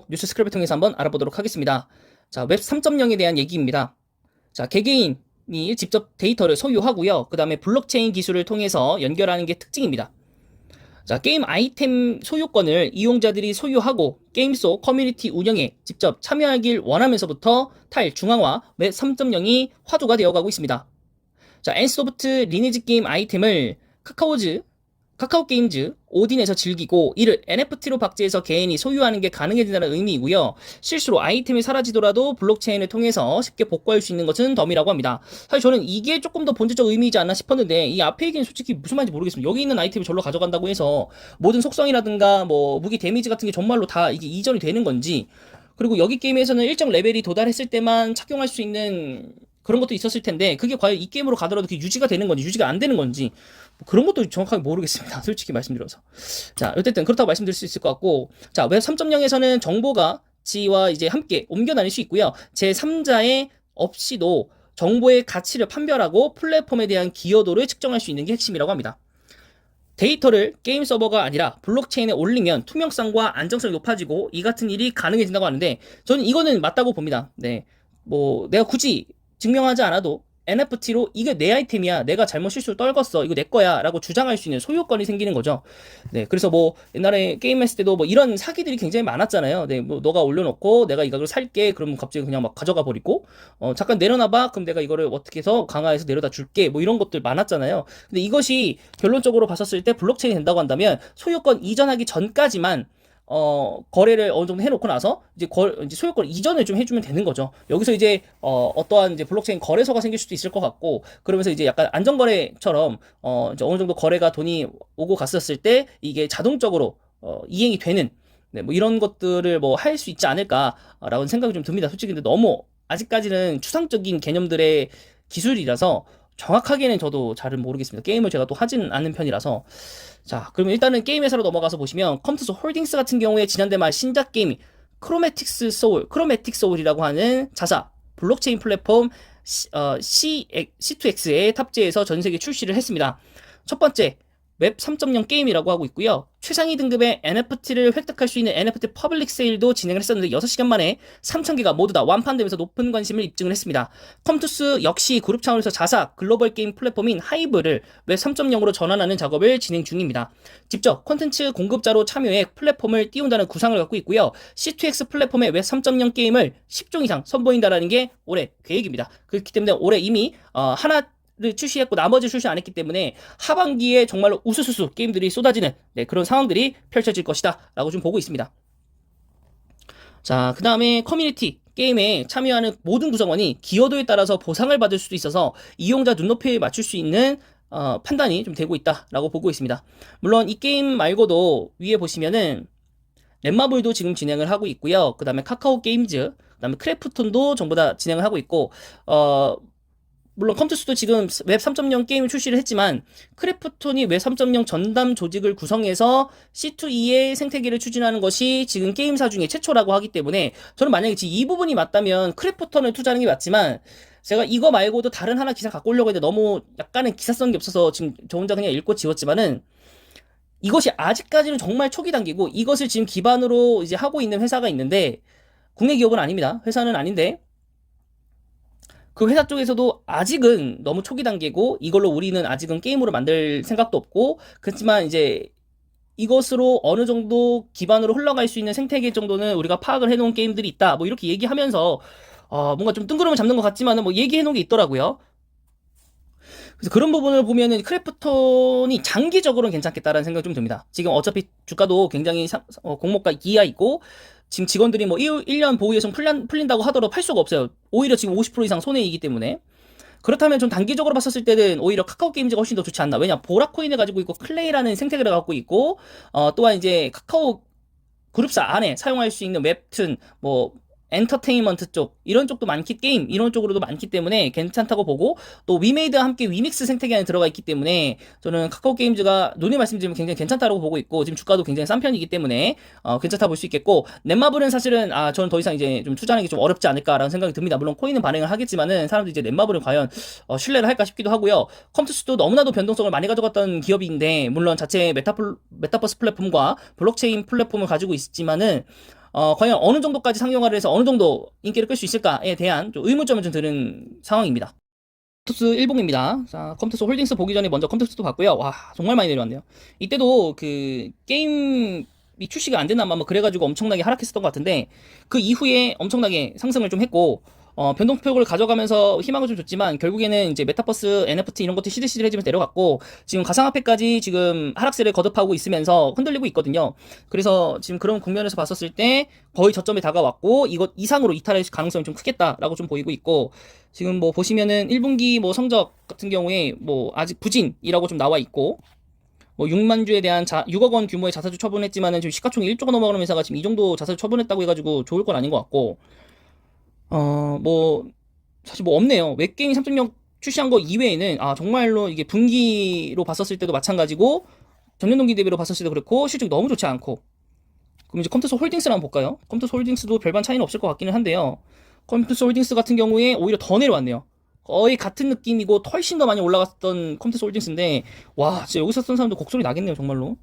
뉴스 스크랩을 통해서 한번 알아보도록 하겠습니다. 자, 웹 3.0에 대한 얘기입니다. 자, 개개인이 직접 데이터를 소유하고요. 그 다음에 블록체인 기술을 통해서 연결하는 게 특징입니다. 자, 게임 아이템 소유권을 이용자들이 소유하고 게임 속 커뮤니티 운영에 직접 참여하길 원하면서부터 탈중앙화 웹 3.0이 화두가 되어가고 있습니다. 자, 엔소프트 리니지 게임 아이템을 카카오 게임즈 오딘에서 즐기고 이를 NFT로 박제해서 개인이 소유하는 게 가능해진다는 의미이고요. 실수로 아이템이 사라지더라도 블록체인을 통해서 쉽게 복구할 수 있는 것은 덤이라고 합니다. 사실 저는 이게 조금 더 본질적 의미이지 않나 싶었는데 이 앞에 얘기는 솔직히 무슨 말인지 모르겠습니다. 여기 있는 아이템을 절로 가져간다고 해서 모든 속성이라든가 뭐 무기 데미지 같은 게 정말로 다 이게 이전이 되는 건지, 그리고 여기 게임에서는 일정 레벨이 도달했을 때만 착용할 수 있는 그런 것도 있었을 텐데 그게 과연 이 게임으로 가더라도 그게 유지가 되는 건지 유지가 안 되는 건지 뭐 그런 것도 정확하게 모르겠습니다. 솔직히 말씀드려서. 자, 어쨌든 그렇다고 말씀드릴 수 있을 것 같고, 자, 웹 3.0에서는 정보가 지와 이제 함께 옮겨 다닐 수 있고요. 제3자의 없이도 정보의 가치를 판별하고 플랫폼에 대한 기여도를 측정할 수 있는 게 핵심이라고 합니다. 데이터를 게임 서버가 아니라 블록체인에 올리면 투명성과 안정성이 높아지고 이 같은 일이 가능해진다고 하는데 저는 이거는 맞다고 봅니다. 네. 뭐 내가 굳이 증명하지 않아도 NFT로 이게 내 아이템이야, 내가 잘못 실수를 떨궜어, 이거 내 거야 라고 주장할 수 있는 소유권이 생기는 거죠. 네, 그래서 뭐 옛날에 게임 했을 때도 뭐 이런 사기들이 굉장히 많았잖아요. 네, 뭐 너가 올려놓고 내가 이걸 살게, 그러면 갑자기 그냥 막 가져가 버리고, 잠깐 내려놔봐, 그럼 내가 이거를 어떻게 해서 강화해서 내려다 줄게, 뭐 이런 것들 많았잖아요. 근데 이것이 결론적으로 봤었을 때 블록체인이 된다고 한다면 소유권 이전하기 전까지만 거래를 어느 정도 해놓고 나서 이제 소유권 이전을 좀 해주면 되는 거죠. 여기서 이제 어떠한 이제 블록체인 거래소가 생길 수도 있을 것 같고, 그러면서 이제 약간 안전거래처럼 이제 어느 정도 거래가 돈이 오고 갔었을 때 이게 자동적으로 이행이 되는, 네, 뭐 이런 것들을 뭐 할 수 있지 않을까라는 생각이 좀 듭니다. 솔직히 근데 너무 아직까지는 추상적인 개념들의 기술이라서 정확하게는 저도 잘은 모르겠습니다. 게임을 제가 또 하진 않는 편이라서. 자, 그러면 일단은 게임 회사로 넘어가서 보시면 컴투스 홀딩스 같은 경우에 지난달 말 신작 게임 크로매틱 소울이라고 하는 자사 블록체인 플랫폼 C2X에 탑재해서 전 세계 출시를 했습니다. 첫 번째, 웹 3.0 게임이라고 하고 있고요. 최상위 등급의 NFT를 획득할 수 있는 NFT 퍼블릭 세일도 진행을 했었는데 6시간 만에 3,000개가 모두 다 완판되면서 높은 관심을 입증을 했습니다. 컴투스 역시 그룹 차원에서 자사 글로벌 게임 플랫폼인 하이브를 웹 3.0으로 전환하는 작업을 진행 중입니다. 직접 콘텐츠 공급자로 참여해 플랫폼을 띄운다는 구상을 갖고 있고요. C2X 플랫폼의 웹 3.0 게임을 10종 이상 선보인다라는 게 올해 계획입니다. 그렇기 때문에 올해 이미 하나를 출시했고 나머지 출시 안 했기 때문에 하반기에 정말로 우수수수 게임들이 쏟아지는, 네, 그런 상황들이 펼쳐질 것이다 라고 좀 보고 있습니다. 자, 그 다음에 커뮤니티 게임에 참여하는 모든 구성원이 기여도에 따라서 보상을 받을 수도 있어서 이용자 눈높이에 맞출 수 있는 판단이 좀 되고 있다라고 보고 있습니다. 물론 이 게임 말고도 위에 보시면은 넷마블도 지금 진행을 하고 있고요. 그 다음에 카카오 게임즈, 그 다음에 크래프톤도 전부 다 진행을 하고 있고, 물론 컴투스도 지금 웹 3.0 게임을 출시를 했지만 크래프톤이 웹 3.0 전담 조직을 구성해서 C2E의 생태계를 추진하는 것이 지금 게임사 중에 최초라고 하기 때문에 저는 만약에 지금 이 부분이 맞다면 크래프톤을 투자하는 게 맞지만, 제가 이거 말고도 다른 하나 기사 갖고 오려고 했는데 너무 약간의 기사성이 없어서 지금 저 혼자 그냥 읽고 지웠지만은, 이것이 아직까지는 정말 초기 단계고 이것을 지금 기반으로 이제 하고 있는 회사가 있는데 국내 기업은 아닙니다. 회사는 아닌데 그 회사 쪽에서도 아직은 너무 초기 단계고 이걸로 우리는 아직은 게임으로 만들 생각도 없고, 그렇지만 이제 이것으로 어느 정도 기반으로 흘러갈 수 있는 생태계 정도는 우리가 파악을 해놓은 게임들이 있다, 뭐 이렇게 얘기하면서 뭔가 좀 뜬구름을 잡는 것 같지만은 뭐 얘기해놓은 게 있더라고요. 그래서 그런 부분을 보면은 크래프톤이 장기적으로는 괜찮겠다라는 생각이 좀 듭니다. 지금 어차피 주가도 굉장히 공모가 이하 있고 지금 직원들이 뭐 1년 보유 예정 풀린다고 하더라도 팔 수가 없어요. 오히려 지금 50% 이상 손해이기 때문에. 그렇다면 좀 단기적으로 봤었을 때는 오히려 카카오 게임즈가 훨씬 더 좋지 않나. 왜냐, 보라코인을 가지고 있고 클레이라는 생태계를 갖고 있고, 또한 이제 카카오 그룹사 안에 사용할 수 있는 웹툰, 뭐 엔터테인먼트 쪽, 이런 쪽도 많기, 게임 이런 쪽으로도 많기 때문에 괜찮다고 보고, 또 위메이드와 함께 위믹스 생태계 안에 들어가 있기 때문에 저는 카카오 게임즈가 눈이 말씀드리면 굉장히 괜찮다고 보고 있고, 지금 주가도 굉장히 싼 편이기 때문에 괜찮다 볼 수 있겠고, 넷마블은 사실은 저는 더 이상 이제 좀 투자하는 게 좀 어렵지 않을까라는 생각이 듭니다. 물론 코인은 반응을 하겠지만은 사람들이 이제 넷마블은 과연 신뢰를 할까 싶기도 하고요. 컴투스도 너무나도 변동성을 많이 가져갔던 기업인데, 물론 자체 메타버스 플랫폼과 블록체인 플랫폼을 가지고 있지만은 과연 어느 정도까지 상용화를 해서 어느 정도 인기를 끌 수 있을까에 대한 좀 의문점을 좀 드는 상황입니다. 컴투스 일봉입니다. 자, 컴투스 홀딩스 보기 전에 먼저 컴투스도 봤고요. 와, 정말 많이 내려왔네요. 이때도 그 게임이 출시가 안 됐나 뭐 그래가지고 엄청나게 하락했었던 것 같은데 그 이후에 엄청나게 상승을 좀 했고 변동폭을 가져가면서 희망을 좀 줬지만 결국에는 이제 메타버스, NFT 이런 것들이 시들시들해지면서 내려갔고 지금 가상화폐까지 지금 하락세를 거듭하고 있으면서 흔들리고 있거든요. 그래서 지금 그런 국면에서 봤었을 때 거의 저점에 다가왔고 이것 이상으로 이탈할 가능성이 좀 크겠다라고 좀 보이고 있고 지금 뭐 보시면은 1분기 뭐 성적 같은 경우에 뭐 아직 부진이라고 좀 나와 있고 뭐 6만 주에 대한 6억 원 규모의 자사주 처분했지만은 지금 시가총액 1조가 넘어가는 회사가 지금 이 정도 자사주 처분했다고 해가지고 좋을 건 아닌 것 같고 뭐, 사실 뭐 없네요. 웹게임 3.0 출시한 거 이외에는, 정말로 이게 분기로 봤었을 때도 마찬가지고, 전년 동기 대비로 봤었을 때도 그렇고, 실적이 너무 좋지 않고. 그럼 이제 컴투스 홀딩스를 한번 볼까요? 컴투스 홀딩스도 별반 차이는 없을 것 같기는 한데요. 컴투스 홀딩스 같은 경우에 오히려 더 내려왔네요. 거의 같은 느낌이고, 훨씬 더 많이 올라갔던 컴투스 홀딩스인데, 와, 진짜 여기서 썼던 사람도 곡소리 나겠네요, 정말로.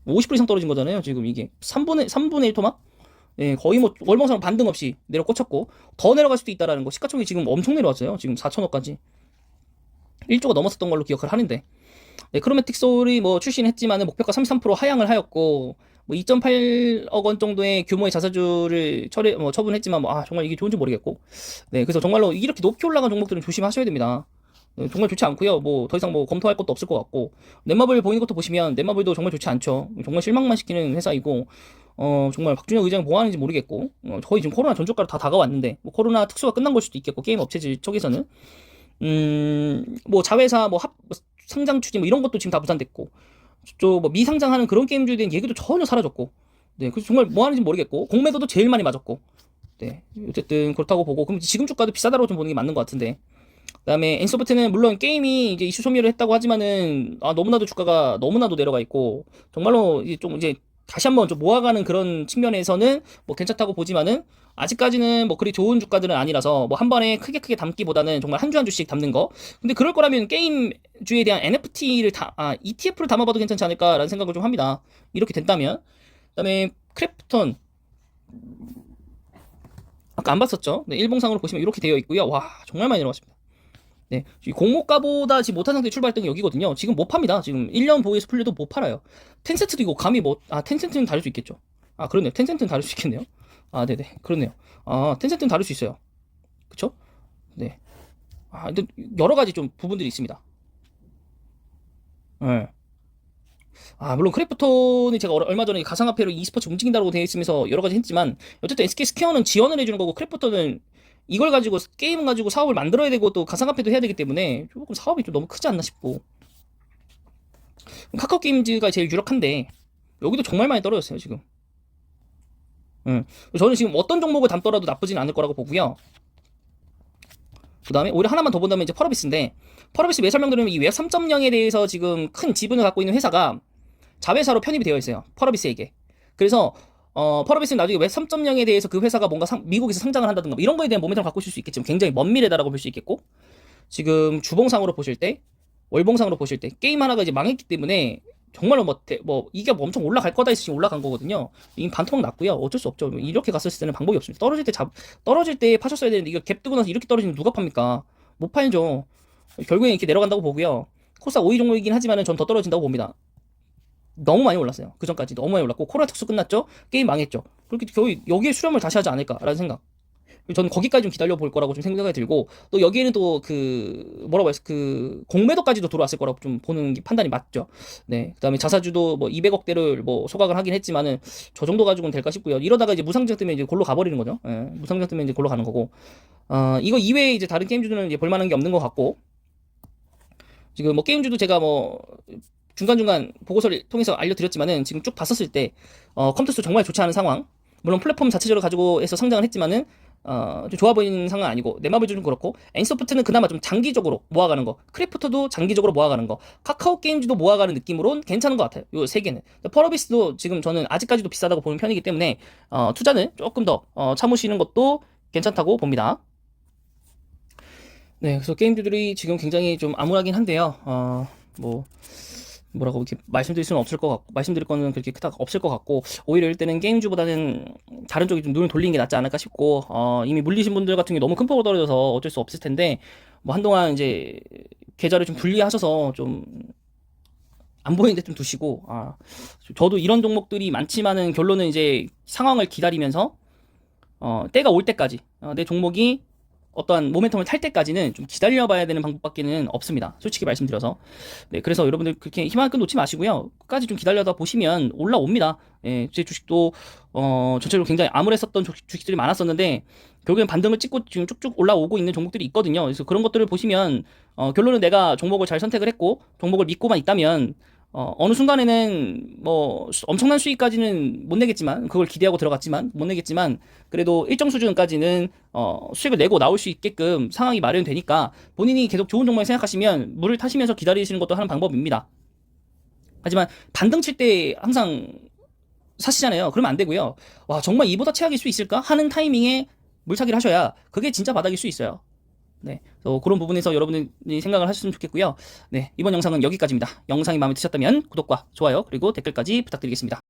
50% 이상 떨어진 거잖아요, 지금 이게. 3분의 1 토막? 예, 거의 뭐 월봉상 반등 없이 내려 꽂혔고 더 내려갈 수도 있다라는 거. 시가총액이 지금 엄청 내려왔어요. 지금 4천억까지 1조가 넘었었던 걸로 기억을 하는데 네, 크로매틱 소울이 뭐 출시는 했지만은 목표가 33% 하향을 하였고 뭐 2.8억 원 정도의 규모의 자사주를 처분했지만 정말 이게 좋은지 모르겠고 네, 그래서 정말로 이렇게 높게 올라간 종목들은 조심하셔야 됩니다. 네, 정말 좋지 않고요. 뭐 더 이상 뭐 검토할 것도 없을 것 같고 넷마블 보이는 것도 보시면 넷마블도 정말 좋지 않죠. 정말 실망만 시키는 회사이고 정말 박준혁 의장이 뭐 하는지 모르겠고 거의 지금 코로나 전주가로 다 다가왔는데 뭐 코로나 특수가 끝난 걸 수도 있겠고 게임 업체들 쪽에서는 뭐 자회사 뭐 상장 추진 뭐 이런 것도 지금 다 무산됐고 뭐 미상장하는 그런 게임주에 대한 얘기도 전혀 사라졌고 네 그래서 정말 뭐 하는지 모르겠고 공매도도 제일 많이 맞았고 네 어쨌든 그렇다고 보고 그럼 지금 주가도 비싸다고 좀 보는 게 맞는 것 같은데 그다음에 엔소프트는 물론 게임이 이제 이슈 소멸을 했다고 하지만은 너무나도 주가가 너무나도 내려가 있고 정말로 이제 다시 한번 좀 모아가는 그런 측면에서는 뭐 괜찮다고 보지만은 아직까지는 뭐 그리 좋은 주가들은 아니라서 뭐 한 번에 크게 담기보다는 정말 한 주 한 주씩 담는 거. 근데 그럴 거라면 게임주에 대한 NFT를 ETF를 담아봐도 괜찮지 않을까라는 생각을 좀 합니다. 이렇게 된다면. 그다음에 크래프톤 아까 안 봤었죠? 네, 일봉상으로 보시면 이렇게 되어 있고요. 와 정말 많이 내려왔습니다. 네, 공모가보다 지금 못한 상태에 출발했던 게 여기거든요. 지금 못 팝니다. 지금 1년 보유에서 풀려도 못 팔아요. 텐센트도 이거 감히 텐센트는 다를 수 있겠죠. 그렇네요. 텐센트는 다를 수 있겠네요. 네네. 그렇네요. 텐센트는 다를 수 있어요. 그쵸? 네. 근데 여러 가지 좀 부분들이 있습니다. 네. 물론 크래프톤이 제가 얼마 전에 가상화폐로 e스포츠 움직인다고 되어 있으면서 여러 가지 했지만 어쨌든 SK 스퀘어는 지원을 해주는 거고 크래프톤은 이걸 가지고 게임 가지고 사업을 만들어야 되고 또 가상화폐도 해야 되기 때문에 조금 사업이 좀 너무 크지 않나 싶고 카카오 게임즈가 제일 유력한데 여기도 정말 많이 떨어졌어요 지금. 저는 지금 어떤 종목을 담더라도 나쁘진 않을 거라고 보고요. 그 다음에 오히려 하나만 더 본다면 이제 펄어비스인데 펄어비스 왜 설명드리면 이 웹 3.0에 대해서 지금 큰 지분을 갖고 있는 회사가 자회사로 편입이 되어 있어요. 펄어비스에게. 그래서 펄어비스는 나중에 웹 3.0에 대해서 그 회사가 뭔가 미국에서 상장을 한다든가 뭐 이런 거에 대한 모멘텀을 갖고 있을 수 있겠지만 굉장히 먼 미래다라고 볼 수 있겠고 지금 주봉상으로 보실 때 월봉상으로 보실 때 게임 하나가 이제 망했기 때문에 정말로 이게 엄청 올라갈 거다 해서 지금 올라간 거거든요. 이미 반토막 났고요. 어쩔 수 없죠. 이렇게 갔을 때는 방법이 없습니다. 떨어질 때 파셨어야 되는데 이거 갭 뜨고 나서 이렇게 떨어지면 누가 팝니까? 못 팔죠. 결국엔 이렇게 내려간다고 보고요. 코스닥 5위 종목이긴 하지만은 전 더 떨어진다고 봅니다. 너무 많이 올랐어요. 그 전까지 너무 많이 올랐고 코로나 특수 끝났죠. 게임 망했죠. 그렇게 거의 여기에 수렴을 다시 하지 않을까라는 생각. 저는 거기까지 좀 기다려 볼 거라고 좀 생각이 들고 또 여기에는 또 공매도까지도 들어왔을 거라고 좀 보는 게 판단이 맞죠. 네. 그다음에 자사주도 뭐 200억대를 뭐 소각을 하긴 했지만은 저 정도 가지고는 될까 싶고요. 이러다가 이제 무상증 때문에 이제 골로 가버리는 거죠. 무상증 때문에 이제 골로 가는 거고. 이거 이외에 이제 다른 게임주들은 이제 볼만한 게 없는 것 같고. 지금 뭐 게임주도 제가 뭐 중간중간 보고서를 통해서 알려드렸지만은 지금 쭉 봤었을 때 컴퓨터 정말 좋지 않은 상황. 물론 플랫폼 자체적으로 가지고 해서 성장을 했지만은 좀 좋아 보이는 상황은 아니고 넷마블도 좀 그렇고 엔소프트는 그나마 좀 장기적으로 모아가는 거 크래프터도 장기적으로 모아가는 거 카카오 게임즈도 모아가는 느낌으로는 괜찮은 것 같아요. 요 세 개는 펄어비스도 지금 저는 아직까지도 비싸다고 보는 편이기 때문에 투자는 조금 더 참으시는 것도 괜찮다고 봅니다. 네, 그래서 게임주들이 지금 굉장히 좀 암울하긴 한데요. 뭐라고 이렇게 말씀드릴 수는 없을 것 같고 말씀드릴 거는 그렇게 크다 없을 것 같고 오히려 이럴 때는 게임주보다는 다른 쪽에 좀 눈을 돌리는 게 낫지 않을까 싶고, 이미 물리신 분들 같은 게 너무 큰 폭으로 떨어져서 어쩔 수 없을 텐데, 뭐 한동안 이제 계좌를 좀 분리하셔서 좀 안 보이는데 좀 두시고, 저도 이런 종목들이 많지만은 결론은 이제 상황을 기다리면서 때가 올 때까지 내 종목이 어떠한 모멘텀을 탈 때까지는 좀 기다려봐야 되는 방법밖에는 없습니다. 솔직히 말씀드려서. 네, 그래서 여러분들 그렇게 희망을 끊놓지 마시고요. 끝까지 좀 기다려다 보시면 올라옵니다. 예, 제 주식도 전체적으로 굉장히 암울했었던 주식들이 많았었는데 결국엔 반등을 찍고 지금 쭉쭉 올라오고 있는 종목들이 있거든요. 그래서 그런 것들을 보시면 결론은 내가 종목을 잘 선택을 했고 종목을 믿고만 있다면 어느 순간에는 뭐 엄청난 수익까지는 못 내겠지만 그걸 기대하고 들어갔지만 못 내겠지만 그래도 일정 수준까지는 수익을 내고 나올 수 있게끔 상황이 마련되니까 본인이 계속 좋은 종목을 생각하시면 물을 타시면서 기다리시는 것도 하는 방법입니다. 하지만 반등 칠 때 항상 사시잖아요. 그러면 안 되고요. 와, 정말 이보다 최악일 수 있을까 하는 타이밍에 물타기를 하셔야 그게 진짜 바닥일 수 있어요. 네, 그런 부분에서 여러분이 생각을 하셨으면 좋겠고요. 네, 이번 영상은 여기까지입니다. 영상이 마음에 드셨다면 구독과 좋아요 그리고 댓글까지 부탁드리겠습니다.